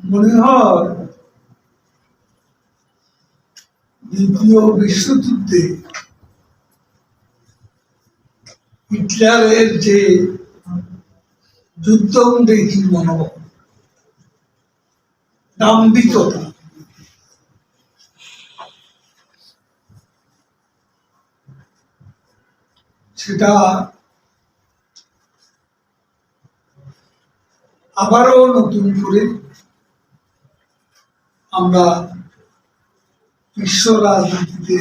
মনে হয় দ্বিতীয় বিশ্বযুদ্ধে হিটলারের যে যুদ্ধংদেহী মনোভাব, দাম্ভিকতা, সেটা আবারও নতুন করে আমরা বিশ্ব রাজনীতিতে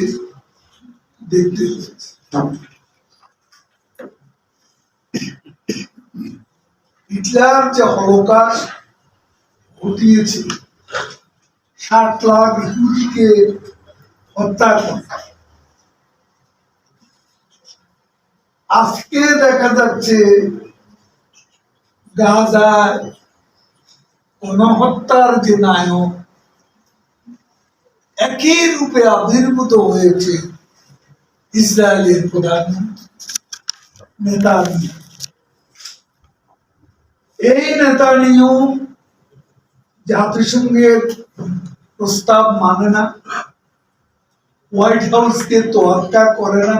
দেখতে পাচ্ছি। হিটলার যে হলোকাস্ট ঘটিয়েছে, 60 লাখ ইহুদিকে হত্যা করে, আজকে দেখা যাচ্ছে গাজায় গণহত্যার যে নায়ক একই রূপে আবির্ভূত হয়েছে ইসরায়েলের প্রধানমন্ত্রী নেতানিয়াহু। এই নেতানিয়াহু জাতিসংঘের প্রস্তাব মানে না, হোয়াইট হাউসকে তোয়াক্কা করে না,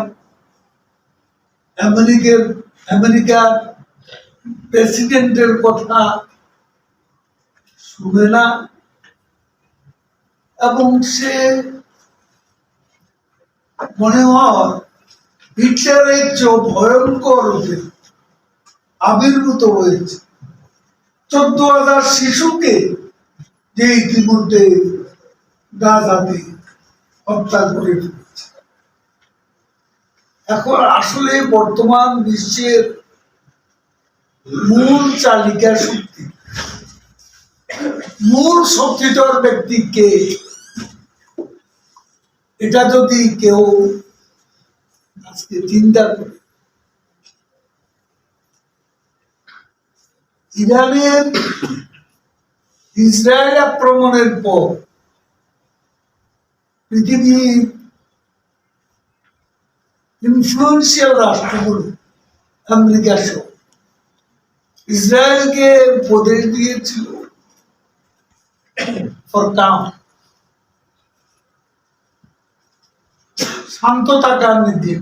আমেরিকার প্রেসিডেন্টের কথা শুনে না, এবং সে মনে হয় হিটলারের যে ভয়ঙ্কর রূপে আবির্ভূত হয়েছে। 14,000 শিশুকে যে ইতিমধ্যে গাজাতে হত্যা করে ফেলেছে। এখন আসলে বর্তমান বিশ্বের মূল চালিকা শক্তি, মূল শক্তিধর ব্যক্তিকে, এটা যদি কেউ আজকে চিন্তা করে, ইরানের ইসরায়েল আক্রমণের পর পৃথিবীর ইনফ্লুয়েন্সিয়াল রাষ্ট্রগুলো আমেরিকা সহ ইসরায়েলকে উপদেশ দিয়েছিল শান্ত থাকার নির্দেশ,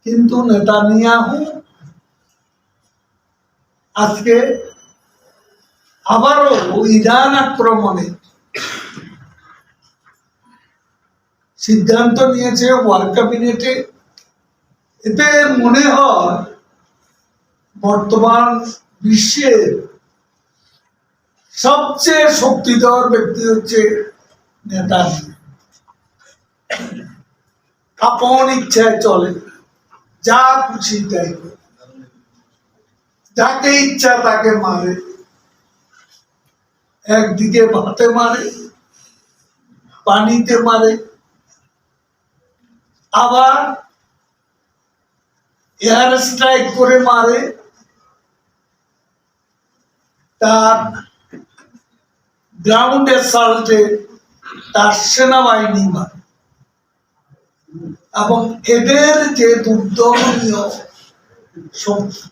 কিন্তু নেতানিয়াহু আজকে আবারও ইরান আক্রমণে সিদ্ধান্ত নিয়েছে ওয়ার্ল্ড ক্যাবিনেটে। এতে মনে হয় বর্তমান বিশ্বের সবচেয়ে শক্তিধর ব্যক্তি হচ্ছে নেতানিয়াহু। আপন ইচ্ছায় চলে, যা খুশি তাই করে, যাকে ইচ্ছা তাকে মারে, একদিকে ভাতে মারে, পানিতে মারে, আবার এয়ার স্ট্রাইক করে মারে, তার গ্রাউন্ড অ্যাসল্টে তার সেনাবাহিনী মারে। এবং এদের যে দুর্দমনীয় শক্তি,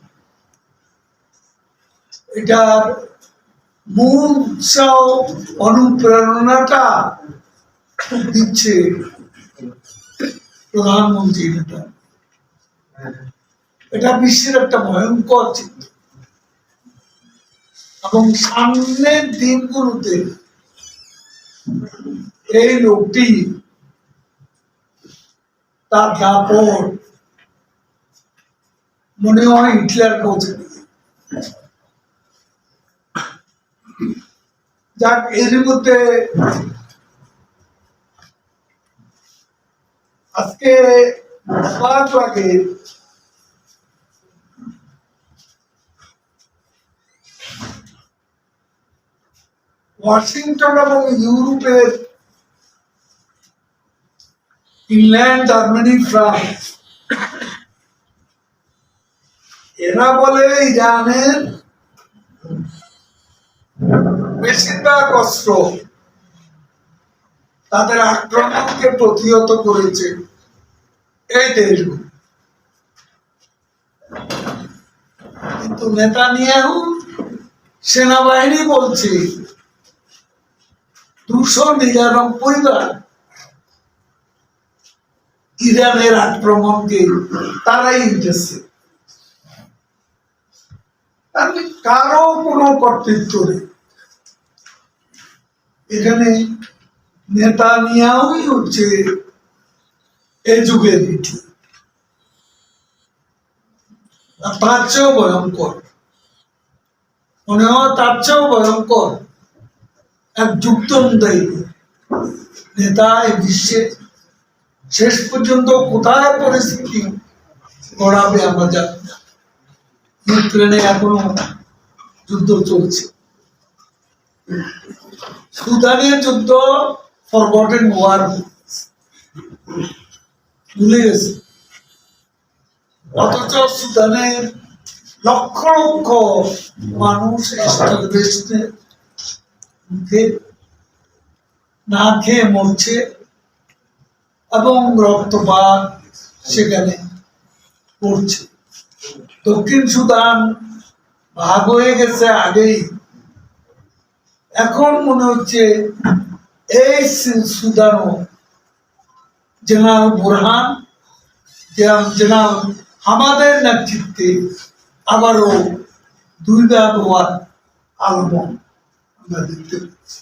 এটার মূল অনুপ্রেরণাটা দিচ্ছে প্রধানমন্ত্রী নেতা। এটা বিশ্বের একটা ভয়ঙ্কর চিত্র, এবং সামনের দিনগুলোতে এই লোকটি তার দাপট মনে হয় হিটলার পৌঁছে দিবে। যাক, এর মধ্যে আজকে আগে ওয়াশিংটন এবং ইউরোপের ইংল্যান্ড, জার্মানি, ফ্রান্স এরা বলে ইরানের বেশিরভাগ অস্ত্র তাদের আক্রমণকে প্রতিহত করেছে এই দেশগুলো। কিন্তু নেতানিয়াহু সেনাবাহিনী বলছে 299 বার ইরানের আক্রমণকে তারাই উঠেছে। কারো কোনো কর্তৃত্ব নেই এখানে। নেতানিয়াহুই হচ্ছে এ যুগের রীতি, তার চেয়েও ভয়ঙ্কর মনে হয়, তার চেয়েও ভয়ঙ্কর এক যুক্তন্দায়ী নেতা এই বিশ্বে। শেষ পর্যন্ত কোথায় পরিস্থিতি গড়াবে আমরা জানি না। ইউক্রেনে এখনো যুদ্ধ চলছে, সুদানের যুদ্ধ ফরগটেন ওয়ার, ভুলে গেছে। অথচ সুদানের লক্ষ লক্ষ মানুষ না খেয়ে মরছে এবং রক্তপাত সেখানে পড়ছে। দক্ষিণ সুদান ভাগ হয়ে গেছে আগেই, এখন মনে হচ্ছে এই সুদানও জেনারেল বুরহান, জেনারেল হামাদের নেতৃত্বে আবারও দুই ভাগ হওয়ার আলমন আমরা দেখতে পাচ্ছি।